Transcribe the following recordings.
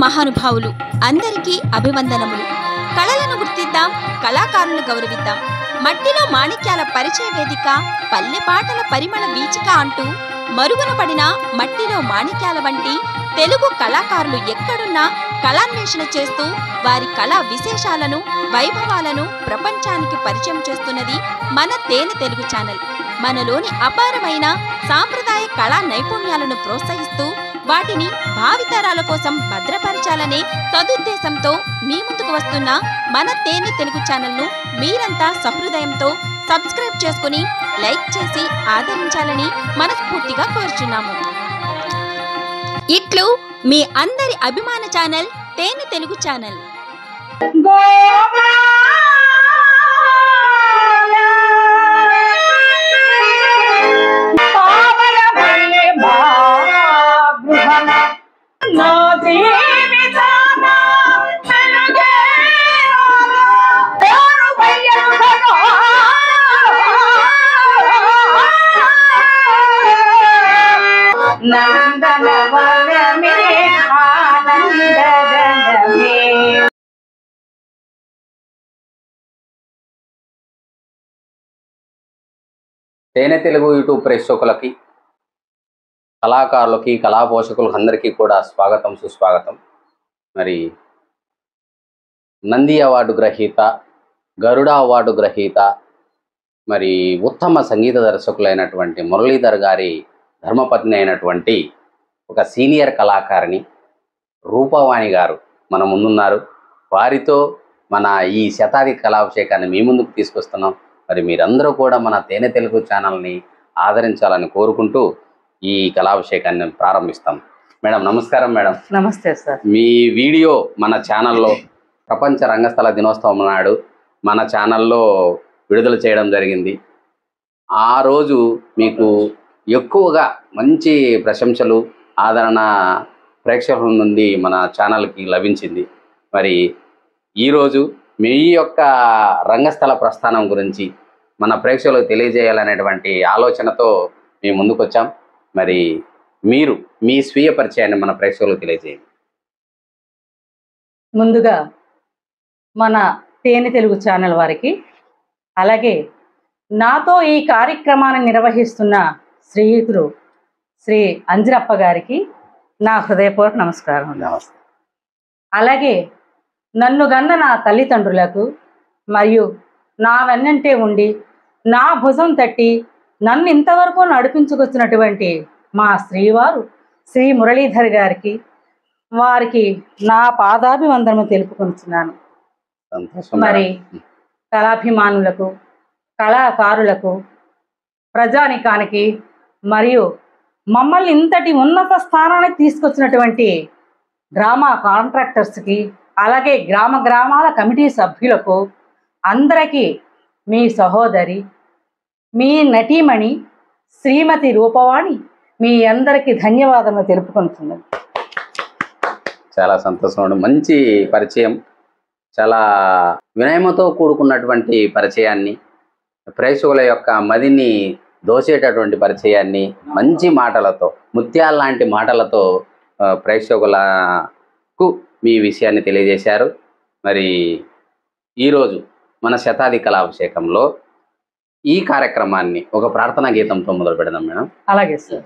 మహానుభావులు అందరికీ అభివందనములు. కళలను గుర్తిద్దాం, కళాకారులను గౌరవిద్దాం. మట్టిలో మాణిక్యాల పరిచయ వేదిక, పల్లె పాటల పరిమళ వీచిక అంటూ మరుగున పడిన మట్టిలో మాణిక్యాల వంటి తెలుగు కళాకారులు ఎక్కడున్నా కళాన్వేషణ చేస్తూ వారి కళా విశేషాలను, వైభవాలను ప్రపంచానికి పరిచయం చేస్తున్నది మన తేనె తెలుగు ఛానల్. మనలోని అపారమైన సాంప్రదాయ కళా నైపుణ్యాలను ప్రోత్సహిస్తూ వాటిని భావితరాల కోసం భద్రపరచాలనే సదుద్దేశంతో మీ ముందుకు వస్తున్న మన తేనె తెలుగు ఛానల్ను మీరంతా సహృదయంతో సబ్స్క్రైబ్ చేసుకుని లైక్ చేసి ఆదరించాలని మనస్ఫూర్తిగా కోరుచున్నాము. ఇట్లు మీ అందరి అభిమాన ఛానల్ తేనె తెలుగు ఛానల్. తేనె తెలుగు యూట్యూబ్ ప్రేక్షకులకి, కళాకారులకి, కళా పోషకులకు అందరికీ కూడా స్వాగతం, సుస్వాగతం. మరి నంది అవార్డు గ్రహీత, గరుడ అవార్డు గ్రహీత, మరి ఉత్తమ సంగీత దర్శకులైనటువంటి మురళీధర్ గారి ధర్మపత్ని అయినటువంటి ఒక సీనియర్ కళాకారిణి రూపవాణి గారు మన ముందున్నారు. వారితో మన ఈ శతాధిక కళాభిషేకాన్ని మీ ముందుకు తీసుకొస్తున్నాం. మరి మీరందరూ కూడా మన తేనె తెలుగు ఛానల్ని ఆదరించాలని కోరుకుంటూ ఈ కళాభిషేకాన్ని ప్రారంభిస్తాం. మేడం నమస్కారం. మేడం నమస్తే సార్. మీ వీడియో మన ఛానల్లో ప్రపంచ రంగస్థల దినోత్సవం నాడు మన ఛానల్లో విడుదల చేయడం జరిగింది. ఆ రోజు మీకు ఎక్కువగా మంచి ప్రశంసలు, ఆదరణ ప్రేక్షకుల నుండి మన ఛానల్కి లభించింది. మరి ఈరోజు మీ యొక్క రంగస్థల ప్రస్థానం గురించి మన ప్రేక్షకులకు తెలియజేయాలనేటువంటి ఆలోచనతో మేము ముందుకు వచ్చాం. మరి మీరు మీ స్వీయ పరిచయాన్ని మన ప్రేక్షకులకు తెలియజేయండి. ముందుగా మన తేనె తెలుగు ఛానల్ వారికి, అలాగే నాతో ఈ కార్యక్రమాన్ని నిర్వహిస్తున్న శ్రీయుతుడు శ్రీ అంజిరప్ప గారికి నా హృదయపూర్వక నమస్కారం. నమస్తే. అలాగే నన్ను గన్న నా తల్లిదండ్రులకు, మరియు నా వెన్నంటే ఉండి నా భుజం తట్టి నన్ను ఇంతవరకు నడిపించుకొచ్చినటువంటి మా శ్రీవారు శ్రీ మురళీధర్ గారికి, వారికి నా పాదాభివందనము తెలుపుకుంటున్నాను. మరి కళాభిమానులకు, కళాకారులకు, ప్రజానికానికి, మరియు మమ్మల్ని ఇంతటి ఉన్నత స్థానానికి తీసుకొచ్చినటువంటి డ్రామా కాంట్రాక్టర్స్కి, అలాగే గ్రామ గ్రామాల కమిటీ సభ్యులకు అందరికీ మీ సహోదరి, మీ నటీమణి శ్రీమతి రూపవాణి మీ అందరికీ ధన్యవాదాలు తెలుపుకుంటున్నాను. చాలా సంతోషం. మంచి పరిచయం, చాలా వినయమతో కూడుకున్నటువంటి పరిచయాన్ని, ప్రేక్షకుల యొక్క మదిని దోచేటటువంటి పరిచయాన్ని మంచి మాటలతో, ముత్యాల లాంటి మాటలతో ప్రేక్షకులకు మీ విషయాన్ని తెలియజేశారు. మరి ఈరోజు మన శతాధిక కళాభిషేకంలో ఈ కార్యక్రమాన్ని ఒక ప్రార్థనా గీతంతో మొదలు పెడదాం మేడం. అలాగే సార్.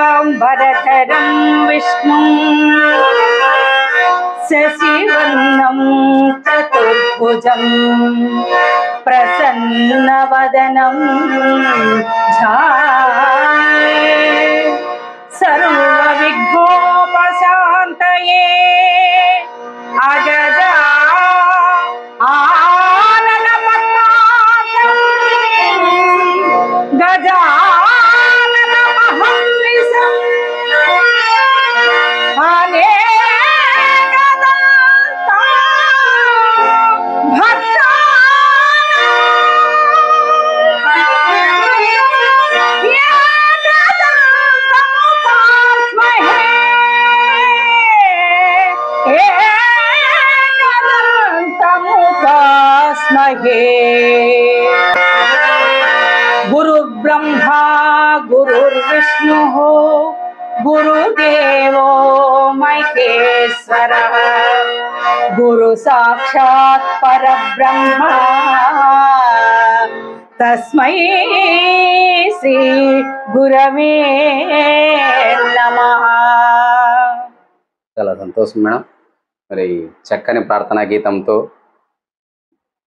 శుక్లాంబరధరం విష్ణు శశివర్ణం చతుర్భుజం ప్రసన్నవదనం సర్వవిఘ్నోపశాంతయే అజజా ఆనన పద్మార్కం గజానన మహర్నిశం विष्णुः गुरुदेवो महेश्वरः गुरु साक्षात् परब्रह्म तस्मै श्री गुरवे नमः। చాలా సంతోషం మేడం. మరి చక్కని ప్రార్థనా గీతంతో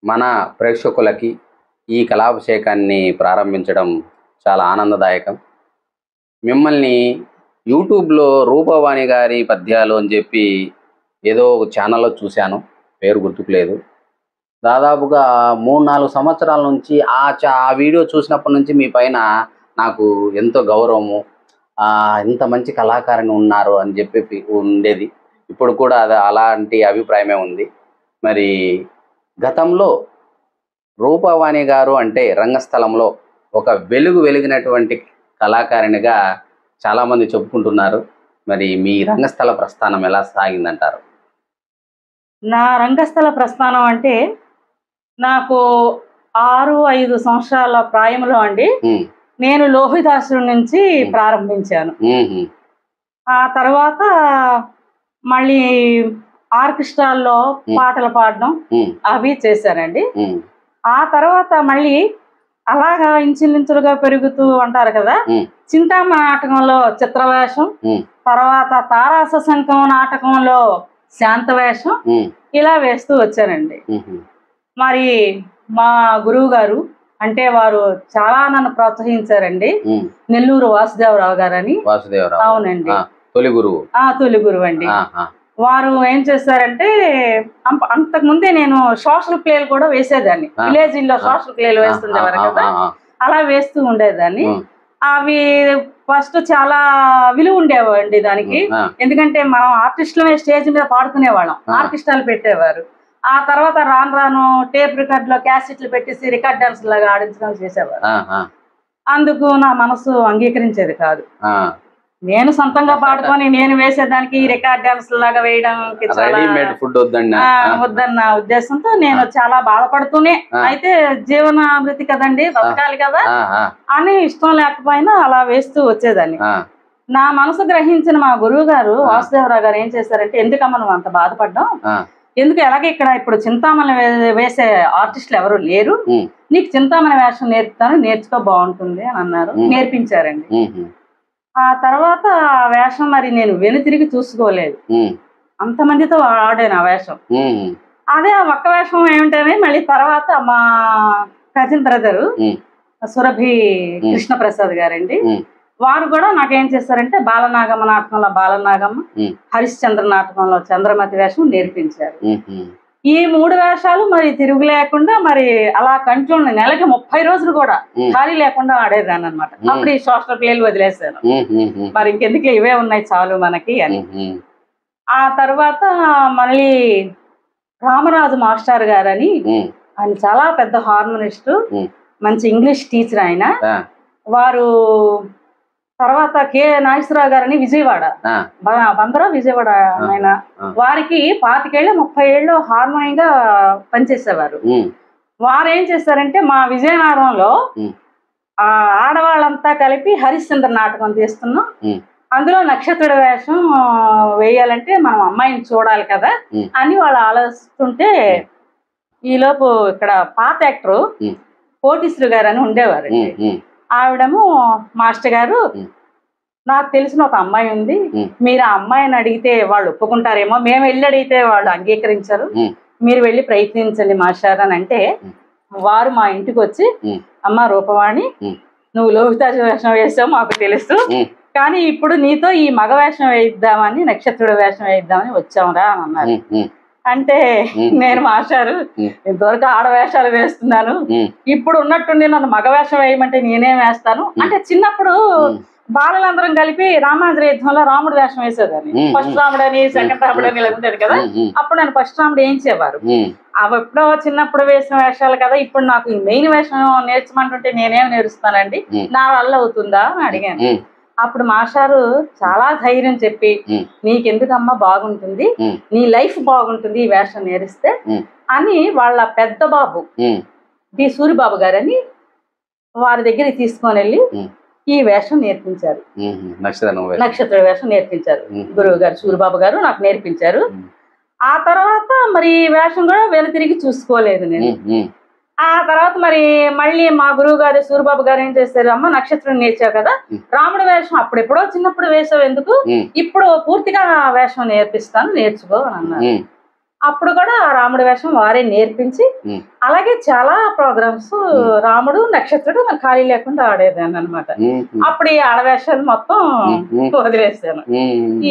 మన ప్రేక్షకులకి ఈ కళాభిషేకాన్ని ప్రారంభించడం చాలా ఆనందదాయకం. మిమ్మల్ని యూట్యూబ్లో రూపవాణి గారి పద్యాలు అని చెప్పి ఏదో ఒక ఛానల్లో చూశాను, పేరు గుర్తుకులేదు. దాదాపుగా 3-4 సంవత్సరాల నుంచి ఆ వీడియో చూసినప్పటి నుంచి మీ పైన నాకు ఎంతో గౌరవము, ఇంత మంచి కళాకారుని ఉన్నారు అని చెప్పి ఉండేది. ఇప్పుడు కూడా అది అలాంటి అభిప్రాయమే ఉంది. మరి గతంలో రూపవాణి గారు అంటే రంగస్థలంలో ఒక వెలిగినటువంటి కళాకారిణిగా చాలామంది చెప్పుకుంటున్నారు. మరి మీ రంగస్థల ప్రస్థానం ఎలా సాగిందంటారు? నా రంగస్థల ప్రస్థానం అంటే నాకు 6-5 సంవత్సరాల ప్రాయంలో అండి నేను లోహిదాసుడి నుంచి ప్రారంభించాను. ఆ తర్వాత మళ్ళీ ఆర్కెస్ట్రాల్లో పాటలు పాడడం అవి చేశానండి. ఆ తర్వాత మళ్ళీ అలాగా ఇంచులించులుగా పెరుగుతూ అంటారు కదా, చింతామ నాటకంలో చిత్రవేషం, తర్వాత తారాస శంఖం నాటకంలో శాంతవేషం, ఇలా వేస్తూ వచ్చానండి. మరి మా గురువు గారు అంటే వారు చాలా నన్ను ప్రోత్సహించారండి. నెల్లూరు వాసుదేవరావు గారని. అవునండి, తొలి గురువు. తొలి గురువు అండి. వారు ఏం చేశారంటే అంతకు ముందే నేను సోషల్ ప్లేలు కూడా వేసేదాన్ని. విలేజ్ లో సోషల్ ప్లేలు వేస్తుండేవారు కదా, అలా వేస్తూ ఉండేదాన్ని. అవి ఫస్ట్ చాలా విలువ ఉండేవండి దానికి. ఎందుకంటే మనం ఆర్టిస్టులమే స్టేజ్ మీద పాడుకునే వాళ్ళం, ఆర్కెస్ట్రాలు పెట్టేవారు. ఆ తర్వాత రాను టేప్ రికార్డ్ లో క్యాసెట్లు పెట్టేసి రికార్డ్ డాన్స్ లాగా ఆడించడం చేసేవారు. అందుకు నా మనసు అంగీకరించేది కాదు. నేను సొంతంగా పాడుకొని నేను వేసేదానికి రికార్డ్ డాన్స్ లాగా వేయడానికి వద్దన్న ఉద్దేశంతో నేను చాలా బాధపడుతూనే, అయితే జీవనాభివృద్ధి కదండి, బతకాలి కదా అని ఇష్టం లేకపోయినా అలా వేస్తూ వచ్చేదాన్ని. నా మనసు గ్రహించిన మా గురువు గారు వాసుదేవరావు గారు ఏం చేశారంటే, ఎందుకమ్మా నువ్వు అంత బాధపడ్డావు, ఎందుకు ఎలాగే ఇక్కడ ఇప్పుడు చింతామణి వేసే ఆర్టిస్టులు ఎవరు లేరు, నీకు చింతామణి వేషం నేర్పుతాను, నేర్చుకో బాగుంటుంది అని అన్నారు. నేర్పించారండి. ఆ తర్వాత ఆ వేషం మరి నేను వెనుతిరిగి చూసుకోలేదు, అంతమందితో ఆడాను ఆ వేషం. అదే ఆ ఒక్క వేషం ఏమిటనే మళ్ళీ తర్వాత మా కజిన్ బ్రదరు సురభి కృష్ణప్రసాద్ గారండి, వారు కూడా నాకేం చేశారంటే బాలనాగమ్మ నాటకంలో బాలనాగమ్మ, హరిశ్చంద్ర నాటకంలో చంద్రమతి వేషం నేర్పించారు. ఈ 3 వేషాలు మరి తిరుగు లేకుండా మరి అలా కంటిన్యూ నెలకి 30 రోజులు కూడా ఖాళీ లేకుండా ఆడేదాన్ని అనమాట. అప్పుడు ఈ సోషల్ ప్లేలు వదిలేశాను, మరి ఇంకెందుకు ఇవే ఉన్నాయి చాలు మనకి అని. ఆ తర్వాత మళ్ళీ రామరాజు మాస్టర్ గారని, ఆయన చాలా పెద్ద హార్మోనిస్ట్, మంచి ఇంగ్లీష్ టీచర్ ఆయన. వారు తర్వాత కె నాగేశ్వరరావు గారని విజయవాడ, బందరా విజయవాడ ఆయన, వారికి 25 ఏళ్ళు 30 ఏళ్ళు హార్మోనియంగా పనిచేసేవారు. వారు ఏం చేశారంటే మా విజయనగరంలో ఆడవాళ్ళంతా కలిపి హరిశ్చంద్ర నాటకం తీస్తున్నాం, అందులో నక్షత్రుడి వేషం వేయాలంటే మనం అమ్మాయిని చూడాలి కదా అని వాళ్ళు ఆలోచిస్తుంటే, ఈలోపు ఇక్కడ పాత యాక్టర్ కోటీశ్వరి గారు అని ఉండేవారు. ఆవిడము మాస్టర్ గారు, నాకు తెలిసిన ఒక అమ్మాయి ఉంది, మీరు ఆ అమ్మాయిని అడిగితే వాళ్ళు ఒప్పుకుంటారేమో, మేము వెళ్ళి అడిగితే వాళ్ళు అంగీకరించరు, మీరు వెళ్ళి ప్రయత్నించండి మాస్టర్ అని అంటే, వారు మా ఇంటికి వచ్చి, అమ్మ రూపవాణి, నువ్వు లోహితాజు వేషం వేసావు మాకు తెలుసు, కానీ ఇప్పుడు నీతో ఈ మగ వేషం వేయిద్దామని, నక్షత్రుడి వేషం వేయిద్దామని వచ్చాంరా అని అన్నారు. అంటే నేను మాస్టారు ఇంతవరకు ఆడవేషాలు వేస్తున్నాను, ఇప్పుడు ఉన్నట్టుండి నన్ను మగ వేషం వేయమంటే నేనేం వేస్తాను అంటే, చిన్నప్పుడు బాలలందరం కలిపి రామాంజనేయ యుద్ధంలో రాముడు వేషం వేసేదాన్ని. ఫస్ట్ రాముడు అని, సెకండ్ రాముడు అని ఇలా ఉండేది కదా, అప్పుడు నేను ఫస్ట్ రాముడు వేయించేవారు. అవి ఎప్పుడో చిన్నప్పుడు వేసిన వేషాలు కదా, ఇప్పుడు నాకు ఈ మెయిన్ వేషం నేర్చమంటుంటే నేనేం నేర్చుతానండి, నా వల్ల అవుతుందా అని అడిగాను. అప్పుడు మాస్టారు చాలా ధైర్యం చెప్పి, నీకెందుకమ్మా, బాగుంటుంది, నీ లైఫ్ బాగుంటుంది ఈ వేషం నేర్పిస్తే అని వాళ్ళ పెద్ద బాబు డి సూరిబాబు గారని వారి దగ్గరికి తీసుకొని వెళ్ళి ఈ వేషం నేర్పించారు. నక్షత్ర వేషం నేర్పించారు గురువు గారు, సూరిబాబు గారు నాకు నేర్పించారు. ఆ తర్వాత మరి ఈ వేషం కూడా వెనుతిరిగి చూసుకోలేదు నేను. ఆ తర్వాత మరి మళ్ళీ మా గురువు గారు సూరిబాబు గారు ఏం చేస్తారు, అమ్మ నక్షత్రం నేర్చావు కదా, రాముడి వేషం అప్పుడెప్పుడో చిన్నప్పుడు వేసావు ఎందుకు, ఇప్పుడు పూర్తిగా వేషం నేర్పిస్తాను నేర్చుకో అని అన్నారు. అప్పుడు కూడా రాముడి వేషం వారే నేర్పించి, అలాగే చాలా ప్రోగ్రామ్స్ రాముడు నక్షత్రుడు నాకు ఖాళీ లేకుండా ఆడేదాన్ని అనమాట. అప్పుడు ఈ ఆడవేషాలు మొత్తం వదిలేసాను,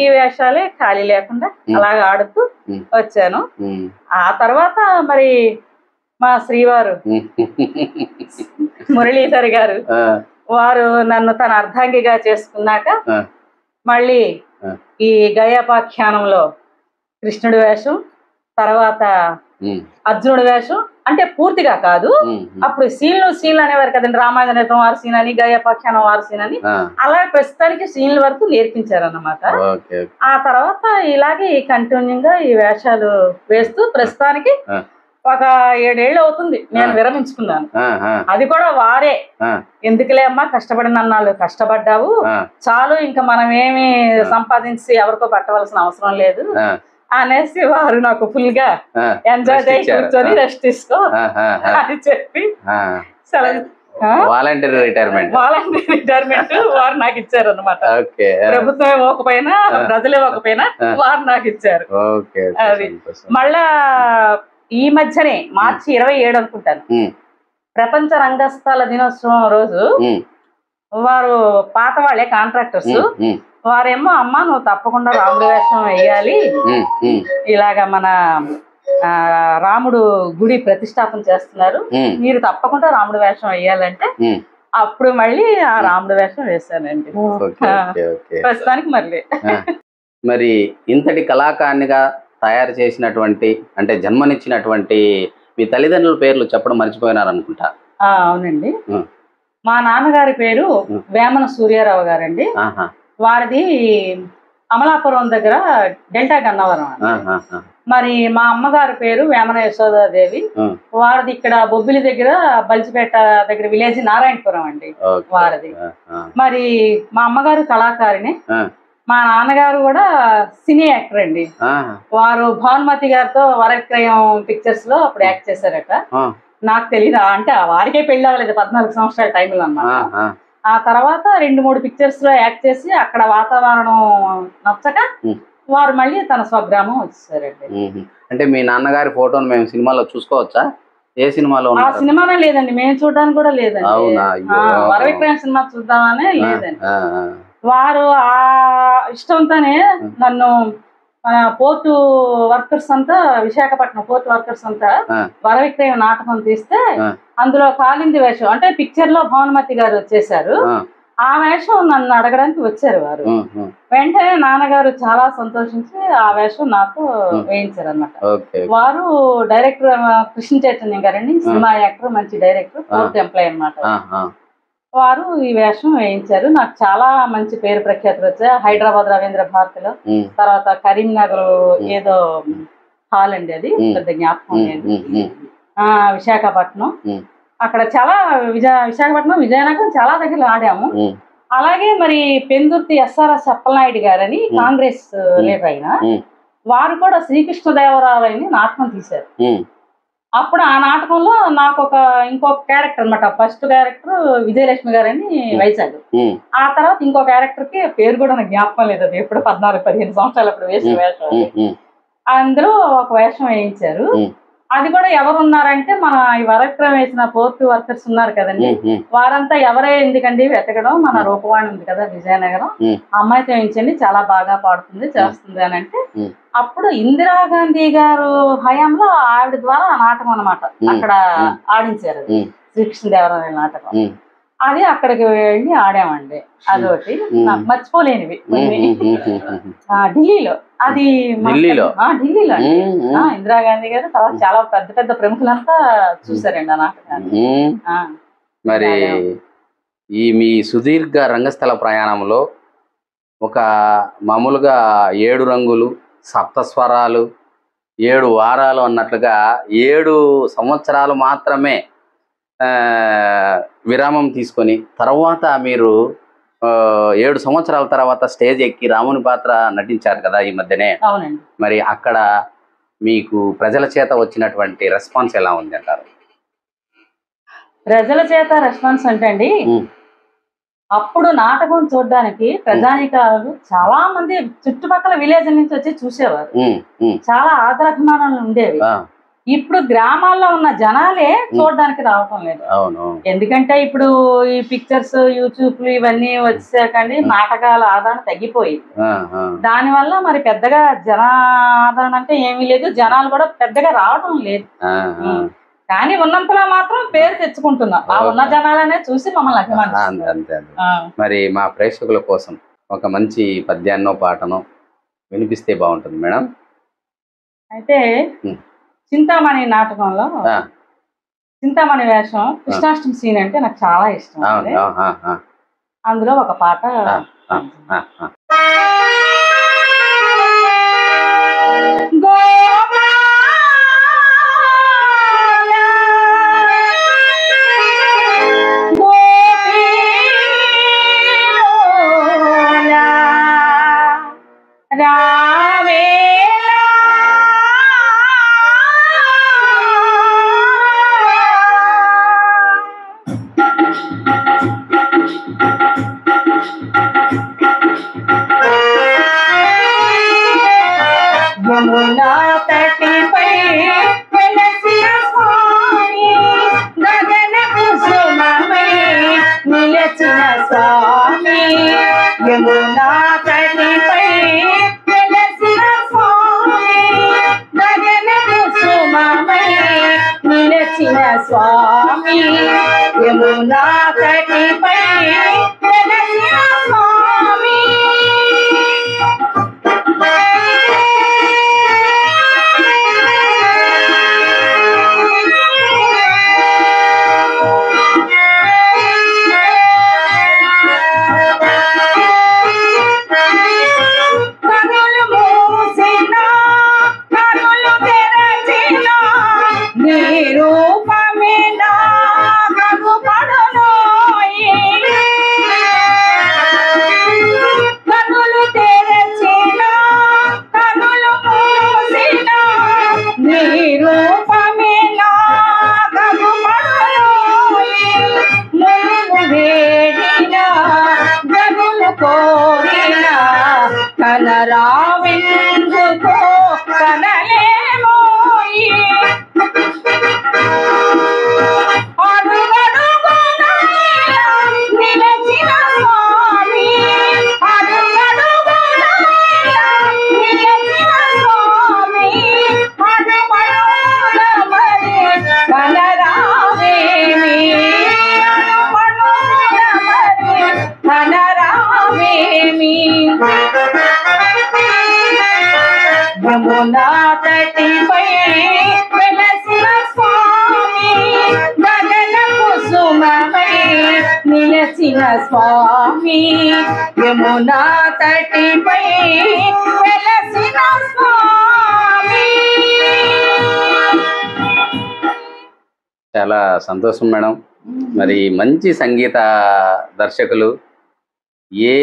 ఈ వేషాలే ఖాళీ లేకుండా అలాగే ఆడుతూ వచ్చాను. ఆ తర్వాత మరి మా శ్రీవారు మురళీధర్ గారు వారు నన్ను తన అర్ధాంగిగా చేసుకున్నాక మళ్ళీ ఈ గయాపాఖ్యానంలో కృష్ణుడి వేషం, తర్వాత అర్జునుడి వేషం, అంటే పూర్తిగా కాదు, అప్పుడు సీన్లు అనేవారు కదండి, రామాయణం వారి సీన్ అని, గయాపాఖ్యానం వారి సీన్ అని, అలా ప్రస్తుతానికి సీన్ల వరకు నేర్పించారు అన్నమాట. ఆ తర్వాత ఇలాగే కంటిన్యూగా ఈ వేషాలు వేస్తూ ప్రస్తుతానికి ఒక 7 ఏళ్ళు అవుతుంది నేను విరమించుకున్నాను. అది కూడా వారే, ఎందుకులే అమ్మా కష్టపడిన అన్నాళ్ళు కష్టపడ్డావు చాలు, ఇంకా మనం ఏమి సంపాదించి ఎవరికో పట్టవలసిన అవసరం లేదు అనేసి వారు నాకు ఫుల్ గా ఎంజాయ్ చేసి కూర్చొని రెస్ట్ తీసుకో అని చెప్పి వాలంటీర్ రిటైర్మెంట్ వారు నాకు ఇచ్చారు అనమాట. ప్రభుత్వం ఇవ్వకపోయినా ప్రజలు ఇవ్వకపోయినా వారు నాకు ఇచ్చారు. అది మళ్ళా ఈ మధ్యనే మార్చి 27 అనుకుంటాను, ప్రపంచ రంగస్థల దినోత్సవం రోజు వారు పాత వాళ్ళే కాంట్రాక్టర్స్, వారేమో అమ్మ నువ్వు తప్పకుండా రాముడి వేషం వేయాలి, ఇలాగా మన రాముడు గుడి ప్రతిష్టాపన చేస్తున్నారు, మీరు తప్పకుండా రాముడి వేషం వేయాలంటే అప్పుడు మళ్ళీ ఆ రాముడి వేషం వేశానండి. ప్రస్తుతానికి మరి ఇంతటి కళాకారునిగా తయారు చేసినటువంటి, అంటే జన్మనిచ్చినటువంటి మీ తల్లిదండ్రుల పేర్లు చెప్పడం మర్చిపోయినారు అనుకుంటా. అవునండి, మా నాన్నగారి పేరు వేమన సూర్యారావు గారండి, వారిది అమలాపురం దగ్గర డెల్టా గన్నవరం. మరి మా అమ్మగారి పేరు వేమన యశోదాదేవి, వారిది ఇక్కడ బొబ్బిలి దగ్గర బల్చిపేట దగ్గర విలేజ్ నారాయణపురం అండి వారిది. మరి మా అమ్మగారు కళాకారిణి, మా నాన్నగారు కూడా సినీ యాక్టర్ అండి, వారు భానుమతి గారితో వరవిక్రయం పిక్చర్స్ లో అప్పుడు యాక్ట్ చేశారట. నాకు తెలీదు, అంటే వారికే పెళ్లి అవ్వలేదు, 14 సంవత్సరాల టైంలో అన్నమాట. ఆ తర్వాత 2-3 పిక్చర్స్ లో యాక్ట్ చేసి అక్కడ వాతావరణం నచ్చక వారు మళ్ళీ తన స్వగ్రామం వచ్చేసారండి. అంటే మీ నాన్నగారి ఫోటోను మేము సినిమాలో చూసుకోవచ్చా? ఏ సినిమాలో? ఆ సినిమానే లేదండి, మేము చూడడానికి కూడా లేదండి, వరవిక్రయం సినిమా చూద్దామనే లేదండి. వారు ఆ ఇష్టంతోనే నన్ను పోర్టు వర్కర్స్ అంతా, విశాఖపట్నం పోర్టు వర్కర్స్ అంతా వరవిక్రయం నాటకం తీస్తే అందులో కాలింది వేషం, అంటే పిక్చర్ లో భానుమతి గారు వచ్చేసారు, ఆ వేషం నన్ను అడగడానికి వచ్చారు వారు. వెంటనే నాన్నగారు చాలా సంతోషించి ఆ వేషం నాకు వేయించారు అనమాట. వారు డైరెక్టర్ కృష్ణ చైతన్య గారండి, సినిమా యాక్టర్, మంచి డైరెక్టర్, పోర్ట్ ఎంప్లాయ్ అనమాట. వారు ఈ వేషం వేయించారు, నాకు చాలా మంచి పేరు ప్రఖ్యాతులు వచ్చాయి. హైదరాబాద్ రవీంద్ర భారతిలో, తర్వాత కరీంనగర్ ఏదో హాల్ అండి, అది పెద్ద జ్ఞాపకం లేదు, విశాఖపట్నం, అక్కడ చాలా విశాఖపట్నం విజయనగరం చాలా దగ్గర ఆడాము. అలాగే మరి పెందుర్తి ఎస్ఆర్ఎస్ అప్పలనాయుడు గారని కాంగ్రెస్ లీడర్ అయిన వారు కూడా శ్రీకృష్ణదేవరాయని నాటకం తీశారు. అప్పుడు ఆ నాటకంలో నాకు ఇంకొక క్యారెక్టర్ అనమాట, ఫస్ట్ క్యారెక్టర్ విజయలక్ష్మి గారని వైజాగ్, ఆ తర్వాత ఇంకో క్యారెక్టర్ కి పేరు కూడా నాకు జ్ఞాపకం లేదు, అది ఎప్పుడు 14-15 సంవత్సరాలు అప్పుడు వేసిన వేషం, అందులో ఒక వేషం వేయించారు. అది కూడా ఎవరు ఉన్నారంటే మన ఈ వరవిక్రయం వేసిన పోర్టు వర్కర్స్ ఉన్నారు కదండి, వారంతా ఎవరే ఎందుకండి వెతకడం, మన రూపవాణి ఉంది కదా విజయనగరం, అమ్మాయితో వేయించండి చాలా బాగా పాడుతుంది చేస్తుంది అని అంటే, అప్పుడు ఇందిరాగాంధీ గారు హయాంలో ఆవిడ ద్వారా ఆ నాటకం అన్నమాట అక్కడ ఆడించారు, శ్రీకృష్ణదేవరాయ నాటకం. అది అక్కడికి వెళ్ళి ఆడామండి, అదొకటి నాకు మర్చిపోలేనివి. ఢిల్లీలో, అది ఢిల్లీలో ఇందిరాగాంధీ గారు తర్వాత చాలా పెద్ద పెద్ద ప్రముఖులంతా చూసారండి ఆ నాటకాన్ని. మరి ఈ మీ సుదీర్ఘ రంగస్థల ప్రయాణంలో ఒక మామూలుగా 7 రంగులు 7 స్వరాలు 7 వారాలు అన్నట్లుగా 7 సంవత్సరాలు మాత్రమే విరామం తీసుకొని తర్వాత మీరు 7 సంవత్సరాల తర్వాత స్టేజ్ ఎక్కి రాముని పాత్ర నటించారు కదా ఈ మధ్యనే. అవునండి. మరి అక్కడ మీకు ప్రజల చేత వచ్చినటువంటి రెస్పాన్స్ ఎలా ఉంది అంటారు? ప్రజల చేత రెస్పాన్స్ అంటే అండి, అప్పుడు నాటకం చూడడానికి ప్రజానికాలు చాలా మంది చుట్టుపక్కల విలేజ్ నుంచి వచ్చి చూసేవారు. చాలా ఆదరాభిమానాలు ఉండేవి. ఇప్పుడు గ్రామాల్లో ఉన్న జనాలే చూడడానికి రావటం లేదు. ఎందుకంటే ఇప్పుడు ఈ పిక్చర్స్, యూట్యూబ్లు ఇవన్నీ వచ్చాకండి నాటకాల ఆదరణ తగ్గిపోయింది. దానివల్ల మరి పెద్దగా జన ఆదరణ అంటే ఏమీ లేదు, జనాలు కూడా పెద్దగా రావటం లేదు. కానీ ఉన్నంతలో మాత్రం పేరు తెచ్చుకుంటున్నాం. ఆ ఉన్న జనాలనే చూసి మమ్మల్ని అభిమానిస్తారు. మరి మా ప్రేక్షకుల కోసం ఒక మంచి పద్యాన్నో పాటనో వినిపిస్తే బాగుంటుంది మేడం. అయితే చింతామణి నాటకంలో చింతామణి వేషం కృష్ణాష్టమి సీన్ అంటే నాకు చాలా ఇష్టం. అందులో ఒక పాట యమునా తటిపై వెలసిన స్వామి, గగన కుసుమమై నిలచిన స్వామి. యమునా తటిపై వెలసిన స్వామి, గగన కుసుమమై నిలచిన స్వామి. యమునా తటిపై వెలసిన స్వామి. కనరావెందుకో కనలేమోయి, అడుగడుగున నిలచిన స్వామి. అడుగడుగున నిలచిన స్వామి. అడుగడుగున మరి కనరావేమి. అడుగడుగున మరి కనరావేమి. యమునా తటిపై వెలసిన స్వామి, గగన కుసుమమై నిలచిన స్వామి. యమునా తటిపై వెలసిన స్వామి. చాలా సంతోషం మేడం. మరి మంచి సంగీత దర్శకులు ఏ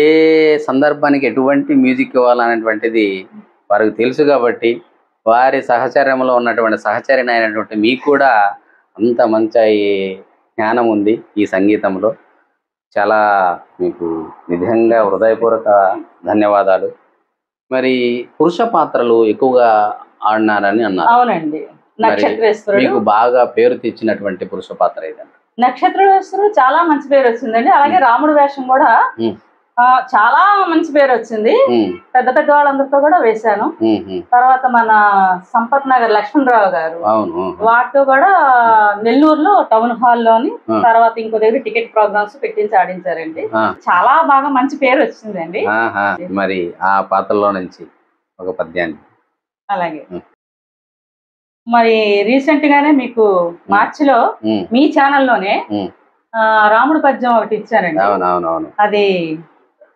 సందర్భానికి ఎటువంటి మ్యూజిక్ ఇవ్వాలనేటువంటిది వారికి తెలుసు కాబట్టి వారి సహచర్యంలో ఉన్నటువంటి సహచరిని అయినటువంటి మీకు కూడా అంత మంచి జ్ఞానం ఉంది ఈ సంగీతంలో. చాలా మీకు నిజంగా హృదయపూర్వక ధన్యవాదాలు. మరి పురుష పాత్రలు ఎక్కువగా ఆడినారని అన్నారు. అవునండి. మీకు బాగా పేరు తెచ్చినటువంటి పురుష పాత్ర ఏదండి? నక్షత్రేశ్వరుడు చాలా మంచి పేరు వచ్చిందండి. అలాగే రాముడు వేషం కూడా చాలా మంచి పేరు వచ్చింది. పెద్ద పెద్ద వాళ్ళందరితో కూడా వేశాను. తర్వాత మన సంపత్ నగర్ లక్ష్మణరావు గారు వాటితో కూడా నెల్లూరులో టౌన్ హాల్ లోని, తర్వాత ఇంకో దగ్గర టికెట్ ప్రోగ్రామ్స్ పెట్టించి ఆడించారండి. చాలా బాగా మంచి పేరు వచ్చిందండి. మరి ఆ పాత్రలో నుంచి ఒక పద్యాన్ని. అలాగే మరి రీసెంట్ గానే మీకు మార్చిలో మీ ఛానల్లోనే రాముడు పద్యం ఒకటి ఇచ్చారండి. అది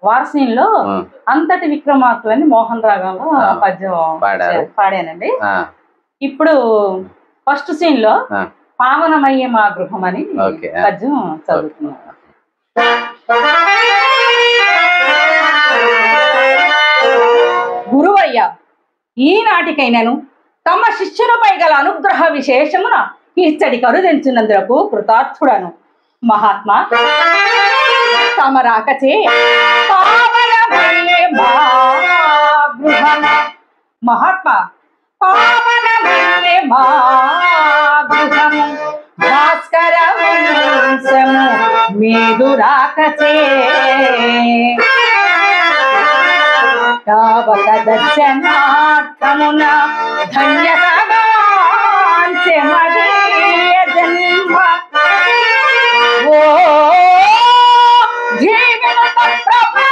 వారసీన్లో అంతటి విక్రమార్కులని మోహన్ రాగంలో పద్యం పాడానండి. ఇప్పుడు ఫస్ట్ సీన్ లో పావనమయ్యే మా గృహం అని పద్యం చదువుతున్నాను. గురువయ్య, ఈనాటికైనను తమ శిష్యులపై గల అనుగ్రహ విశేషమున ఇచ్చడి కరుదించినందుకు కృతార్థుడను. మహాత్మా, తమ రాకచే పావనమయ్యే మా గృహము. మహాత్మా, పావనమయ్యే మా గృహము భాస్కర వంశము మీదు రాకచే తావక దర్శనార్థమున ధన్యతగాంచె మదీయ జన్మ. ఓ జీవన ప్రభావ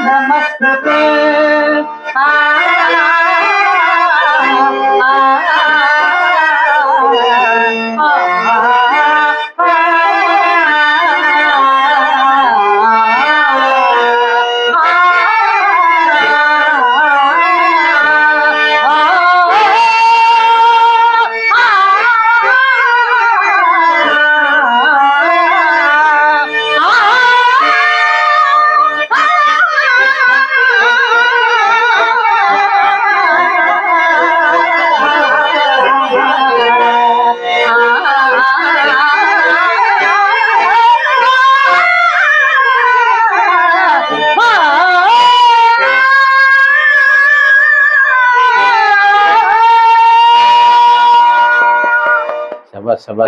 నమస్కృతే.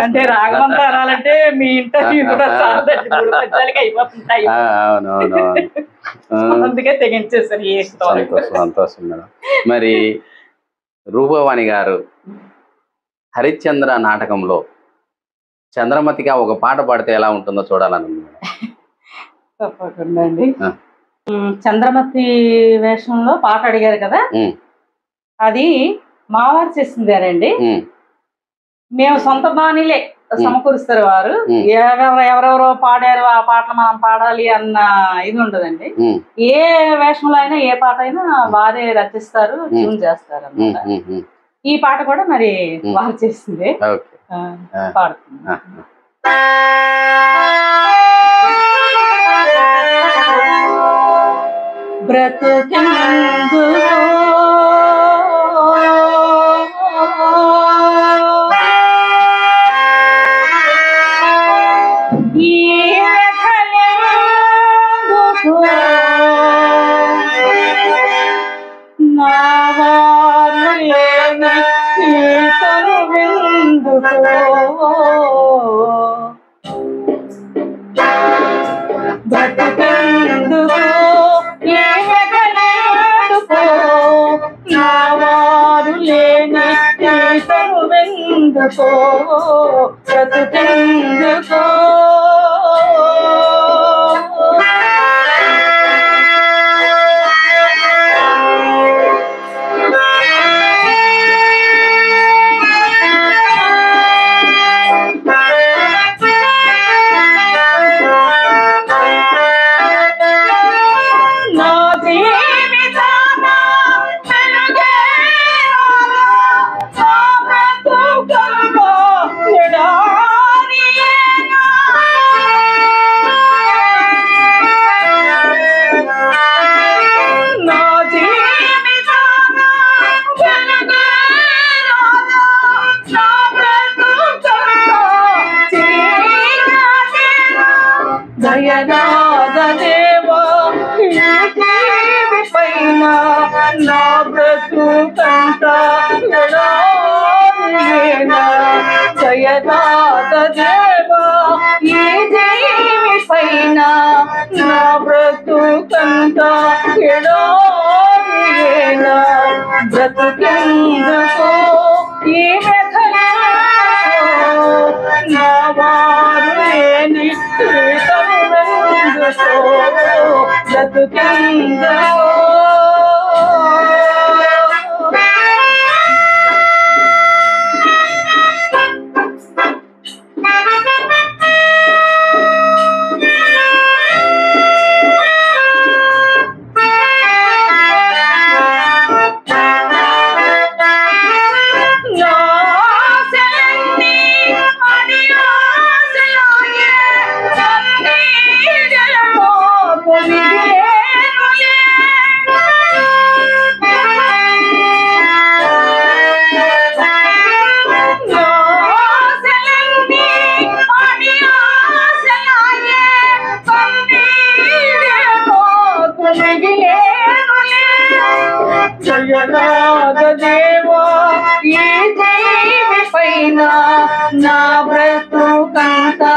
అంటే రాగమంతా అనాలంటే మీ ఇంటర్వ్యూ కూడా చాలా అయిపోతుంటాయి. అందుకే తెగించేసారు. సంతోషం మేడం. మరి రూపవాణి గారు హరిశ్చంద్ర నాటకంలో చంద్రమతిగా ఒక పాట పాడితే ఎలా ఉంటుందో చూడాలని. తప్పకుండా అండి. చంద్రమతి వేషంలో పాట అడిగారు కదా, అది మావారు చేసిందారండి. మేము సొంత బాణీలే సమకూరుస్తారు వారు. ఎవరెవరో పాడారు ఆ పాటలు మనం పాడాలి అన్న ఇది ఉండదండి. ఏ వేషంలో అయినా ఏ పాట అయినా వారే రచిస్తారు, ట్యూన్ చేస్తారు అన్నమాట. ఈ పాట కూడా మరి వారు చేసిందే. పాడుతుంది. బ్రతుకెందుకు బ్రతుకెందుకు నావారు లేని ఈతను వెందుకో బ్రతుకెందుకో దయనాదదేవా పైన నా బ్రతుకంత దయనాదదేవా ఈ దేవి పైన నా బ్రతుకంత బ్రతుకెందుకో ఈ నా వారు లేని బ్రతుకెందుకో జయనాథదేవా ఈ జీవి పైన నా బ్రతుకంతా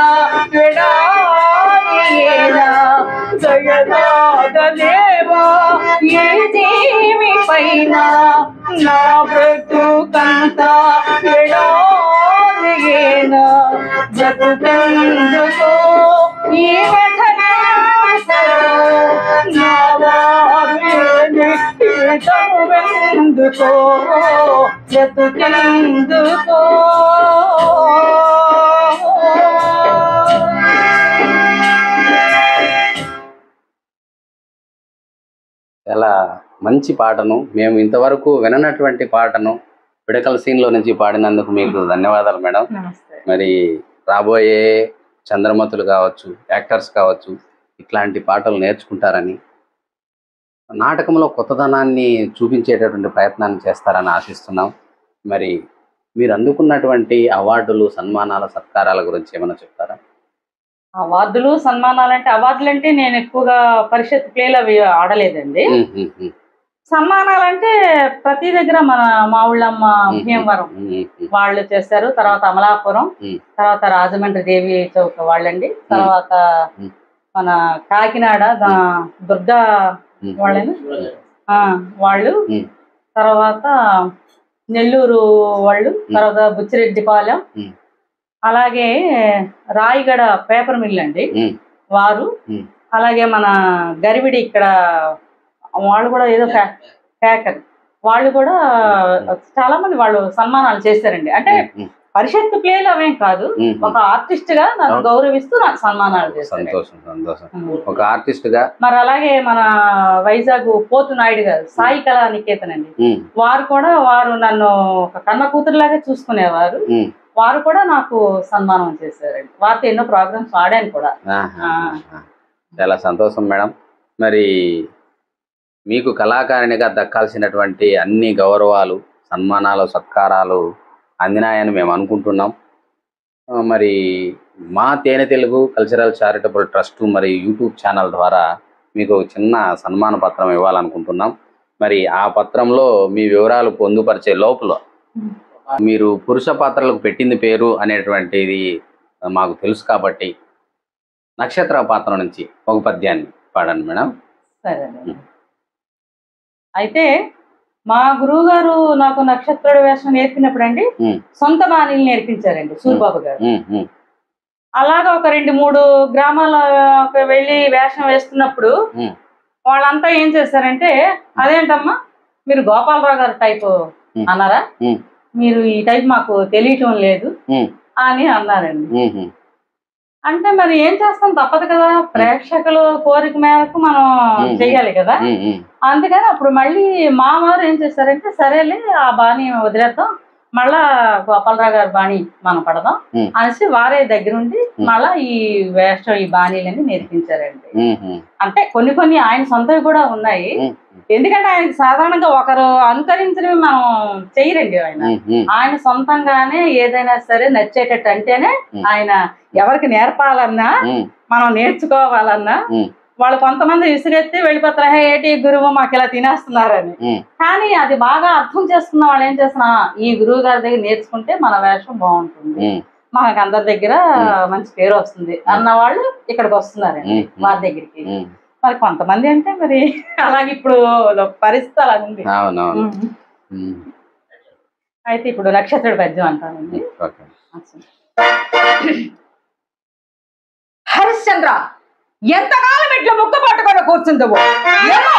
విడాయేనా జయనాథదేవా ఈ జీవి పైన నా బ్రతుకంతా విడాయేనా బ్రతుకెందుకో ఈ నా ఎందుకో బ్రతుకెందుకో చాలా మంచి పాటను మేము ఇంతవరకు విననటువంటి పాటను పిడకల సీన్లో నుంచి పాడినందుకు మీకు ధన్యవాదాలు మేడం. మరి రాబోయే చంద్రమతులు కావచ్చు, యాక్టర్స్ కావచ్చు, ఇట్లాంటి పాటలు నేర్చుకుంటారని, నాటకంలో కొత్తదనాన్ని చూపించేటటువంటి ప్రయత్నాన్ని చేస్తారని ఆశిస్తున్నాం. మరి మీరు అందుకున్నటువంటి అవార్డులు, సన్మానాల, సత్కారాల గురించి ఏమైనా చెప్తారా? అవార్డులు సన్మానాలు అంటే నేను ఎక్కువగా పరిషత్ ప్లేలు అవి ఆడలేదండి. సన్మానాలంటే ప్రతి దగ్గర మన మా ఊళ్ళమ్మ భీమవరం వాళ్ళు చేస్తారు, తర్వాత అమలాపురం, తర్వాత రాజమండ్రి దేవి చౌక వాళ్ళండి, తర్వాత మన కాకినాడ దుర్గా వాళ్ళని వాళ్ళు, తర్వాత నెల్లూరు వాళ్ళు, తర్వాత బుచ్చిరెడ్డిపాలెం, అలాగే రాయగడ పేపర్ మిల్ అండి వారు, అలాగే మన గరివిడి ఇక్కడ వాళ్ళు కూడా ఏదో ప్యాకర్ వాళ్ళు కూడా చాలా మంది వాళ్ళు సన్మానాలు చేశారండి. అంటే పరిషత్ ప్లేలు అవేం కాదు, ఒక ఆర్టిస్ట్ గా నన్ను గౌరవిస్తూ నాకు సన్మానాలు చేశారు. ఒక ఆర్టిస్ట్ గా. మరి అలాగే మన వైజాగ్ పోతు నాయుడు గారు సాయి కళా నికేతన్ అండి, వారు నన్ను ఒక కన్న కూతురులాగా చూసుకునేవారు, వారు కూడా నాకు సన్మానం చేశారండి. వారితో ఎన్నో ప్రోగ్రామ్స్ ఆడాను కూడా. చాలా సంతోషం మేడం. మరి మీకు కళాకారిణిగా దక్కాల్సినటువంటి అన్ని గౌరవాలు, సన్మానాలు, సత్కారాలు అందినాయని మేము అనుకుంటున్నాం. మరి మా తేనె తెలుగు కల్చరల్ చారిటబుల్ ట్రస్ట్ మరి యూట్యూబ్ ఛానల్ ద్వారా మీకు చిన్న సన్మాన పత్రం ఇవ్వాలనుకుంటున్నాం. మరి ఆ పత్రంలో మీ వివరాలు పొందుపరిచే లోపల మీరు పురుష పాత్రలకు పెట్టింది పేరు అనేటువంటిది మాకు తెలుసు కాబట్టి నక్షత్ర పాత్ర నుంచి ఒక పద్యాన్ని పాడండి మేడం. సరే. అయితే మా గురువు గారు నాకు నక్షత్రుడి వేషం నేర్పినప్పుడు అండి సొంత బాణీలు నేర్పించారండి సూరిబాబు గారు. అలాగా ఒక 2-3 గ్రామాలకు వెళ్ళి వేషం వేస్తున్నప్పుడు వాళ్ళంతా ఏం చేశారంటే, అదేంటమ్మా మీరు గోపాలరావు గారు టైప్ అన్నారా, మీరు ఈ టైప్ మాకు తెలియటం లేదు అని అన్నారండి. అంటే మరి ఏం చేస్తాం, తప్పదు కదా, ప్రేక్షకుల కోరిక మేరకు మనం చెయ్యాలి కదా. అందుకని అప్పుడు మళ్ళీ మా వారు ఏం చేశారంటే, సరేలే ఆ బాణీ వదిలేద్దాం, మళ్ళా గోపాలరావు గారి బాణీ మనం పడదాం అనేసి వారే దగ్గరుండి మళ్ళా ఈ వేషం ఈ బాణీలన్నీ నేర్పించారండి. అంటే కొన్ని ఆయన సొంతవి కూడా ఉన్నాయి. ఎందుకంటే ఆయనకి సాధారణంగా ఒకరు అనుకరించినవి మనం చెయ్యరండి. ఆయన సొంతంగానే ఏదైనా సరే నచ్చేటట్టు అంటేనే ఆయన ఎవరికి నేర్పాలన్నా మనం నేర్చుకోవాలన్నా వాళ్ళు కొంతమంది విసిగెత్తి వెళ్ళిపోతారు, ఏటి గురువు మాకు ఇలా తినేస్తున్నారని. కానీ అది బాగా అర్థం చేసుకున్న వాళ్ళు ఏం చేస్తున్నా, ఈ గురువు గారి దగ్గర నేర్చుకుంటే మన వేషం బాగుంటుంది, మనకు అందరి దగ్గర మంచి పేరు వస్తుంది అన్న వాళ్ళు ఇక్కడికి వస్తున్నారండి వారి దగ్గరికి. మరి కొంతమంది అంటే మరి అలాగే ఇప్పుడు పరిస్థితి అలా ఉంది. అయితే ఇప్పుడు నక్షత్రుడి పద్యం అంటానండి. హరిశ్చంద్ర, ఎంతకాలం ఇట్లా ముక్క పట్టుకొని కూర్చుందవు ఏమో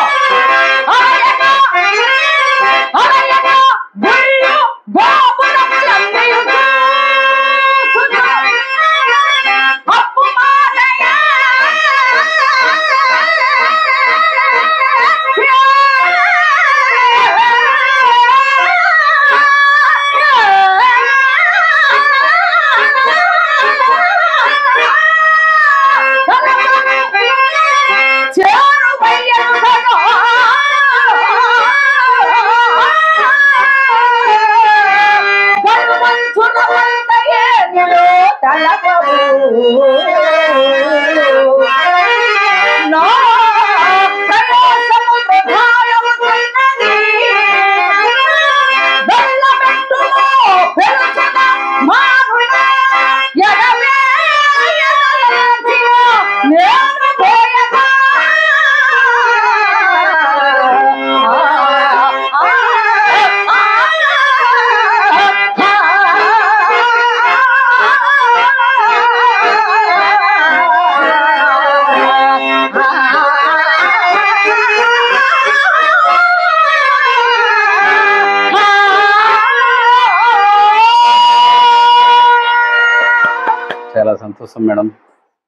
చాలా సంతోషం మేడం.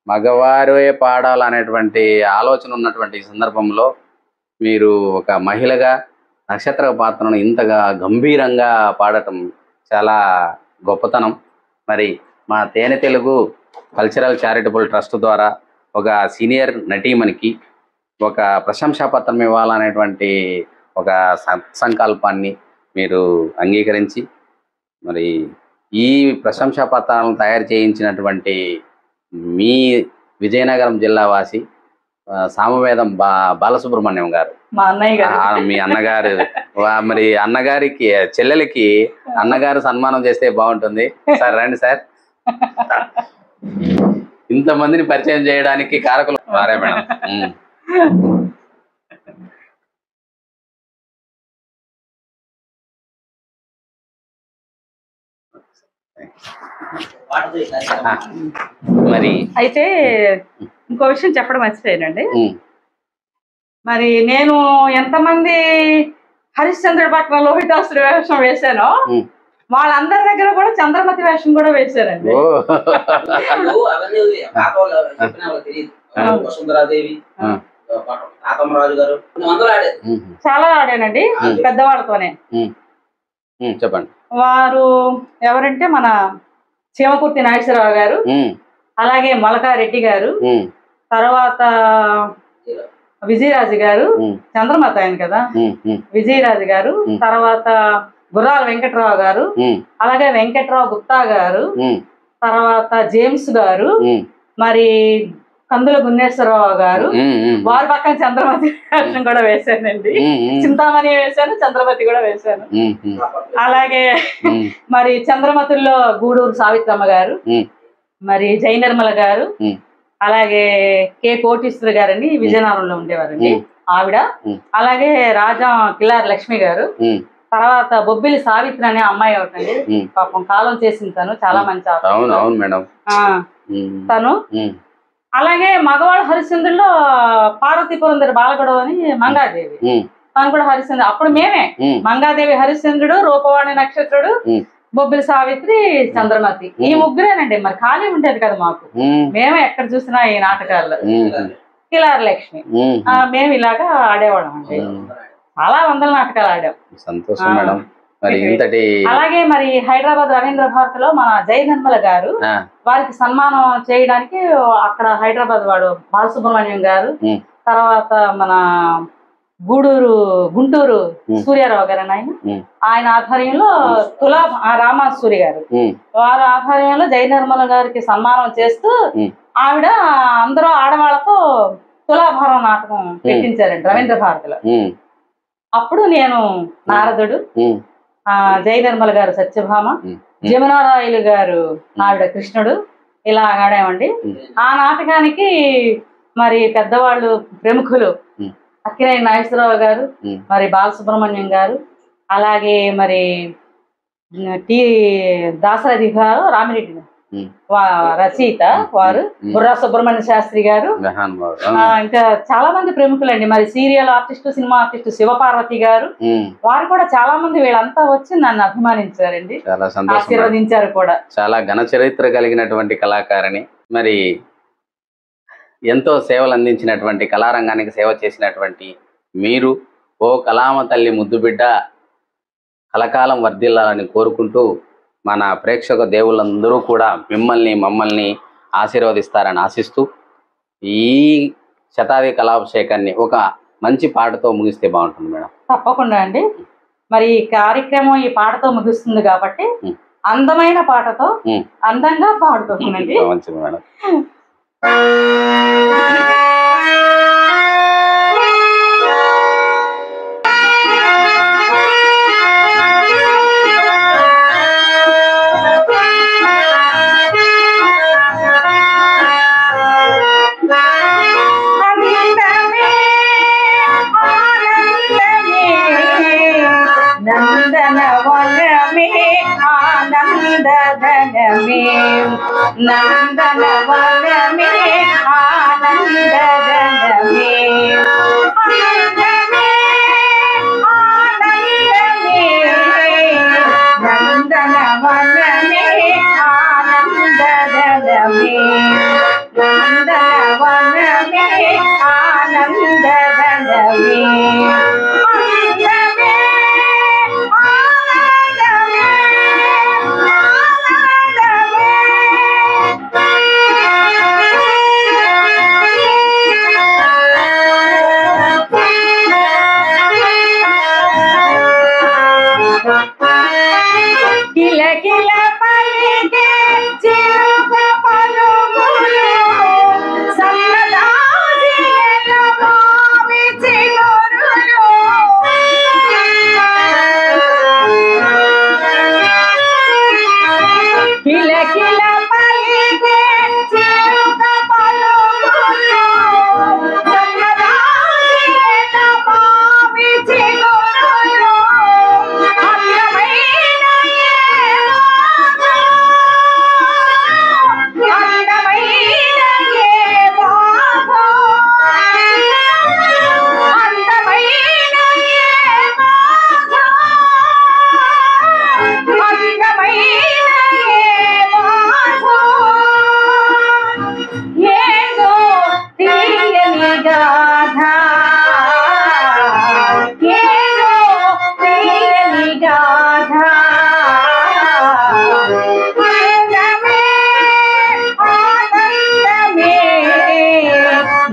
మగవారే పాడాలనేటువంటి ఆలోచన ఉన్నటువంటి ఈ సందర్భంలో మీరు ఒక మహిళగా నక్షత్ర పాత్రను ఇంతగా గంభీరంగా పాడటం చాలా గొప్పతనం. మరి మా తేనె తెలుగు కల్చరల్ చారిటబుల్ ట్రస్ట్ ద్వారా ఒక సీనియర్ నటీమణికి ఒక ప్రశంసా పత్రం ఇవ్వాలనేటువంటి ఒక సంకల్పాన్ని మీరు అంగీకరించి మరి ఈ ప్రశంసా పత్రాలను తయారు చేయించినటువంటి మీ విజయనగరం జిల్లా వాసి సామవేదం బాలసుబ్రహ్మణ్యం గారు, మా అన్నయ్య గారు, మీ అన్నగారు, మరి అన్నగారికి చెల్లెలకి అన్నగారు సన్మానం చేస్తే బాగుంటుంది. సార్ రండి సార్. ఇంతమందిని పరిచయం చేయడానికి కారకులు వారే మేడం. మరి అయితే ఇంకో విషయం చెప్పడం మర్చిపోయానండి. మరి నేను ఎంతమంది హరిశ్చంద్రుడి పక్కన లోహితాసుడి వేషం వేశానో వాళ్ళందరి దగ్గర కూడా చంద్రమతి వేషం కూడా వేశారండి. చాలా ఆడానండి పెద్దవాళ్ళతోనే. చెప్పండి. వారు ఎవరంటే మన చీమకుర్తి నాగేశ్వరరావు గారు, అలాగే మొలకారెడ్డి గారు, తర్వాత విజయరాజు గారు, చంద్రమతి ఆయన కదా విజయరాజు గారు, తర్వాత గుర్రాల వెంకట్రావు గారు, అలాగే వెంకట్రావు గుప్తా గారు, తర్వాత జేమ్స్ గారు, మరి కందుల గున్నేశ్వరరావు గారు, వారి పక్కన చంద్రమతి వేషం కూడా వేశానండి. చింతామణి వేశాను, చంద్రమతి కూడా వేశాను. అలాగే మరి చంద్రమతుల్లో గూడూరు సావిత్రమ్మ గారు, మరి జయనిర్మల గారు, అలాగే కె కోటీశ్వరి గారని విజయనగరంలో ఉండేవారండి ఆవిడ, అలాగే రాజా కిల్లారి లక్ష్మి గారు, తర్వాత బొబ్బిలి సావిత్రి అనే అమ్మాయి ఒకటండి, పాపం కాలం చేసింది తను, చాలా మంచి తను. అలాగే మగవాడు హరిశ్చంద్రుల్లో పార్వతీపురం దగ్గర బాలగొడవ అని మంగాదేవి, తను కూడా హరిశ్చంద్రుడు. అప్పుడు మేమే మంగాదేవి హరిశ్చంద్రుడు, రూపవాణి నక్షత్రుడు, బొబ్బిలి సావిత్రి, చంద్రమతి, ఈ ముగ్గురేనండి. మరి ఖాళీ ఉండేది కదా మాకు, మేమే ఎక్కడ చూసినా ఈ నాటకాల్లో. కిలారి లక్ష్మి, మేము ఇలాగా ఆడేవాళ్ళం అండి. చాలా వందల నాటకాలు ఆడాం. సంతోషం మేడం. మరి ఇంతటి అలాగే మరి హైదరాబాద్ రవీంద్ర భారతిలో మన జయనిర్మల గారు వారికి సన్మానం చేయడానికి అక్కడ హైదరాబాద్ వాడు బాలసుబ్రహ్మణ్యం గారు, తర్వాత మన గుంటూరు సూర్యారావు గారు ఆయన ఆధ్వర్యంలో రామాసూరి గారు వారి ఆధ్వర్యంలో జయనిర్మల గారికి సన్మానం చేస్తూ ఆవిడ అందరూ ఆడవాళ్లతో తులాభారం నాటకం పెట్టించారండి రవీంద్ర భారతిలో. అప్పుడు నేను నారదుడు, జయనిర్మల గారు సత్యభామ, జమునారాయలు గారు ఆవిడ కృష్ణుడు, ఇలా ఆడామండి. ఆ నాటకానికి మరి పెద్దవాళ్ళు ప్రముఖులు అక్కినేని నాగేశ్వరరావు గారు, మరి బాలసుబ్రహ్మణ్యం గారు, అలాగే మరి టి దాసరథి గారు, రచయిత వారు బుర్రా సుబ్రహ్మణ్య శాస్త్రి గారు. ఇంకా చాలా మంది ప్రముఖులండి. మరి serial artist, cinema artist Shivaparvati గారు, వారు కూడా చాలా మంది వీళ్ళంతా వచ్చి నన్ను అభిమానించారండి, ఆశీర్వదించారు కూడా. చాలా ఘన చరిత్ర కలిగినటువంటి కళాకారిణి. మరి ఎంతో సేవలు అందించినటువంటి, కళారంగానికి సేవ చేసినటువంటి మీరు, ఓ కళామ తల్లి ముద్దుబిడ్డ కలకాలం వర్ధిల్లాలని కోరుకుంటూ, మన ప్రేక్షక దేవుళ్ళందరూ కూడా మిమ్మల్ని మమ్మల్ని ఆశీర్వదిస్తారని ఆశిస్తూ, ఈ శతాబ్ది కళాభిషేకాన్ని ఒక మంచి పాటతో ముగిస్తే బాగుంటుంది మేడం. తప్పకుండా అండి. మరి ఈ కార్యక్రమం ఈ పాటతో ముగుస్తుంది కాబట్టి అందమైన పాటతో అందంగా పాడుతుందండి. మంచిది మేడం. నందనవనమే ఆనందనమే నందనవనమే ఆనందనమే నందనవనమే ఆనందనమే కిలకిల పలికే చిలుక పలుకులు సన్నదాజిల మావి చిగురులు కిలకిల పలికే చిలుక పలుకులు సన్నదాజిల మావి చిగురులు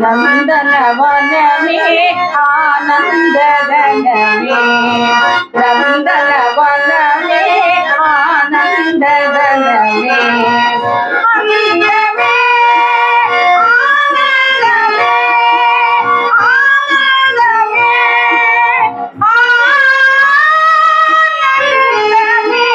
నందనవనమే ఆనందనమే నందనవనమే ఆనందనమే అందమే ఆనందమే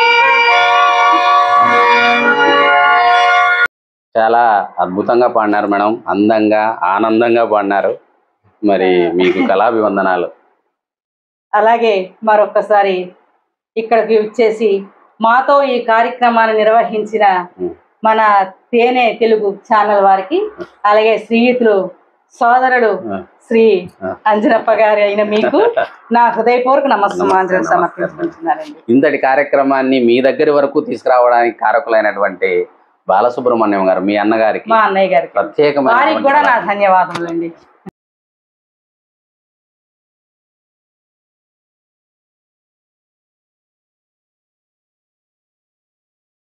చాలా అద్భుతంగా పాడినారు మేడం, అందంగా ఆనందంగా పాడినారు. మరి మీకు కళాభివందనాలు. అలాగే మరొకసారి ఇక్కడికి వచ్చేసి మాతో ఈ కార్యక్రమాన్ని నిర్వహించిన మన తేనె తెలుగు ఛానల్ వారికి, అలాగే శ్రీయుతులు సోదరుడు శ్రీ అంజనప్ప గారి అయిన మీకు నా హృదయపూర్వక నమస్కారం సమర్పించుకుంటున్నానండి. ఇంతటి కార్యక్రమాన్ని మీ దగ్గర వరకు తీసుకురావడానికి కారకులైనటువంటి బాలసుబ్రహ్మణ్యం గారు, మీ అన్నగారికి, మా అన్నయ్య గారికి ప్రత్యేకమైన వారికి కూడా నా ధన్యవాదములండి.